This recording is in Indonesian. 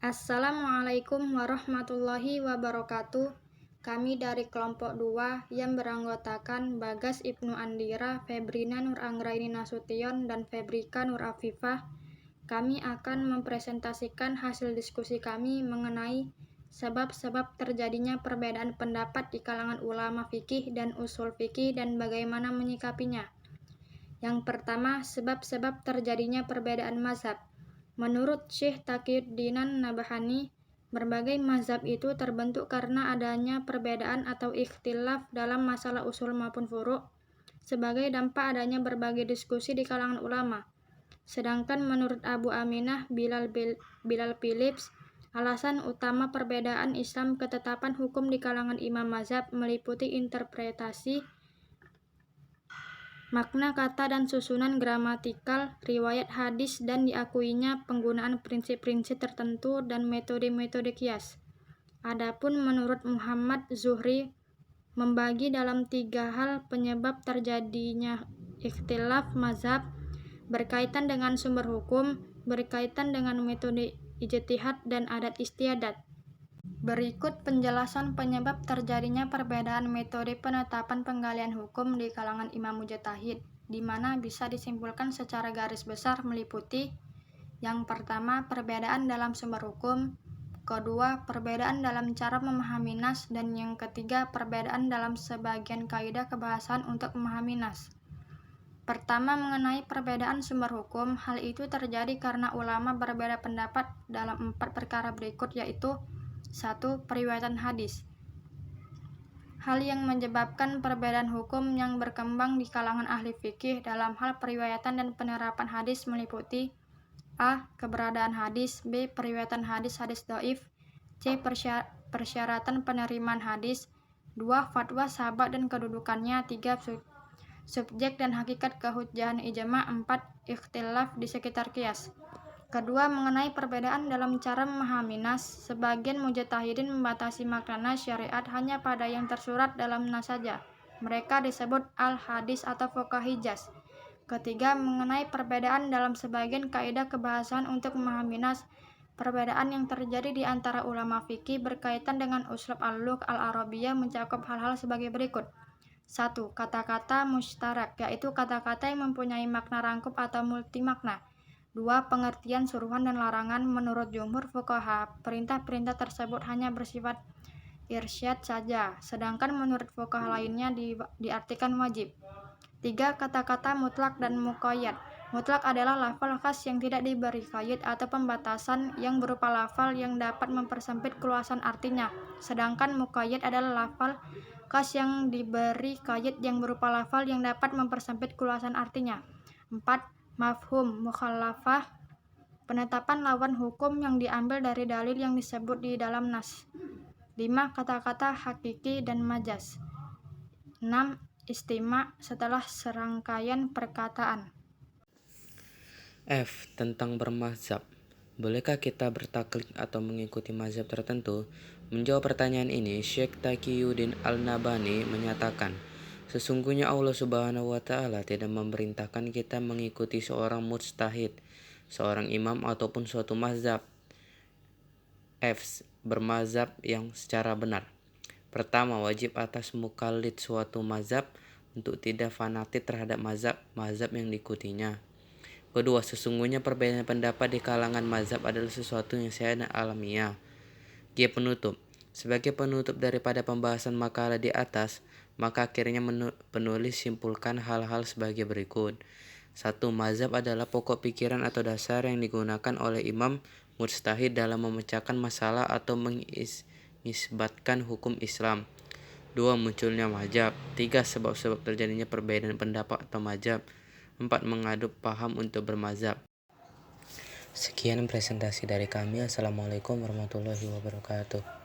Assalamualaikum warahmatullahi wabarakatuh. Kami dari kelompok 2 yang beranggotakan Bagas Ibnu Andira, Febrina Nur Anggraini Nasution, dan Febrika Nur Afifah. Kami akan mempresentasikan hasil diskusi kami mengenai sebab-sebab terjadinya perbedaan pendapat di kalangan ulama fikih dan usul fikih dan bagaimana menyikapinya. Yang pertama, sebab-sebab terjadinya perbedaan mazhab. Menurut Syekh Taqiyuddin Nabhani, berbagai mazhab itu terbentuk karena adanya perbedaan atau ikhtilaf dalam masalah usul maupun furu' sebagai dampak adanya berbagai diskusi di kalangan ulama. Sedangkan menurut Abu Aminah Bilal Philips, alasan utama perbedaan Islam ketetapan hukum di kalangan imam mazhab meliputi interpretasi makna kata dan susunan gramatikal riwayat hadis dan diakuinya penggunaan prinsip-prinsip tertentu dan metode-metode qiyas. Adapun menurut Muhammad Zuhri membagi dalam 3 hal penyebab terjadinya ikhtilaf mazhab: berkaitan dengan sumber hukum, berkaitan dengan metode ijtihad dan adat istiadat. Berikut penjelasan penyebab terjadinya perbedaan metode penetapan penggalian hukum di kalangan imam mujtahid, di mana bisa disimpulkan secara garis besar meliputi: yang pertama, perbedaan dalam sumber hukum; kedua, perbedaan dalam cara memahami nas; dan yang ketiga, perbedaan dalam sebagian kaidah kebahasan untuk memahami nas. Pertama, mengenai perbedaan sumber hukum, hal itu terjadi karena ulama berbeda pendapat dalam 4 perkara berikut, yaitu: 1. Periwayatan hadis. Hal yang menyebabkan perbedaan hukum yang berkembang di kalangan ahli fikih dalam hal periwayatan dan penerapan hadis meliputi: a. Keberadaan hadis; b. Periwayatan hadis-hadis dhaif; c. Persyaratan penerimaan hadis; 2. Fatwa sahabat dan kedudukannya; 3. Subjek dan hakikat kehujjahan ijma'; 4. Ikhtilaf di sekitar qiyas. Kedua, mengenai perbedaan dalam cara memahami nas, sebagian mujtahidin membatasi makna nas syariat hanya pada yang tersurat dalam nas saja. Mereka disebut al-hadis atau fuqaha Hijaz. Ketiga, mengenai perbedaan dalam sebagian kaidah kebahasan untuk memahami nas, perbedaan yang terjadi di antara ulama fikih berkaitan dengan uslub al-lugh al-arabiyah mencakup hal-hal sebagai berikut. 1. Kata-kata mustarak, yaitu kata-kata yang mempunyai makna rangkup atau multi makna. 2. Pengertian suruhan dan larangan. Menurut jumhur fuqaha, perintah-perintah tersebut hanya bersifat irsyad saja, sedangkan menurut fuqaha lainnya diartikan wajib. 3. Kata-kata mutlak dan muqayyad. Mutlak adalah lafal khas yang tidak diberi qaid atau pembatasan yang berupa lafal yang dapat mempersempit keluasan artinya, sedangkan muqayyad adalah lafal khas yang diberi qaid yang berupa lafal yang dapat mempersempit keluasan artinya. 4. Mafhum mukhalafah, penetapan lawan hukum yang diambil dari dalil yang disebut di dalam nas. 5. Kata-kata hakiki dan majaz. 6. Istima' setelah serangkaian perkataan. F. Tentang bermazhab. Bolehkah kita bertaklid atau mengikuti mazhab tertentu? Menjawab pertanyaan ini, Syekh Taqiyuddin Al-Nabhani menyatakan, sesungguhnya Allah Subhanahu wa Ta'ala tidak memerintahkan kita mengikuti seorang mujtahid, seorang imam ataupun suatu mazhab. F. Bermazhab yang secara benar. Pertama, wajib atas mukallid suatu mazhab untuk tidak fanatik terhadap mazhab yang diikutinya. Kedua, sesungguhnya perbedaan pendapat di kalangan mazhab adalah sesuatu yang sehat dan alamiah. G. Penutup. Sebagai penutup daripada pembahasan makalah di atas, maka akhirnya penulis simpulkan hal-hal sebagai berikut. 1. Mazhab adalah pokok pikiran atau dasar yang digunakan oleh imam mujtahid dalam memecahkan masalah atau mengisbatkan hukum Islam. 2. Munculnya mazhab. 3. Sebab-sebab terjadinya perbedaan pendapat atau mazhab. 4. Mengaduk paham untuk bermazhab. Sekian presentasi dari kami. Assalamualaikum warahmatullahi wabarakatuh.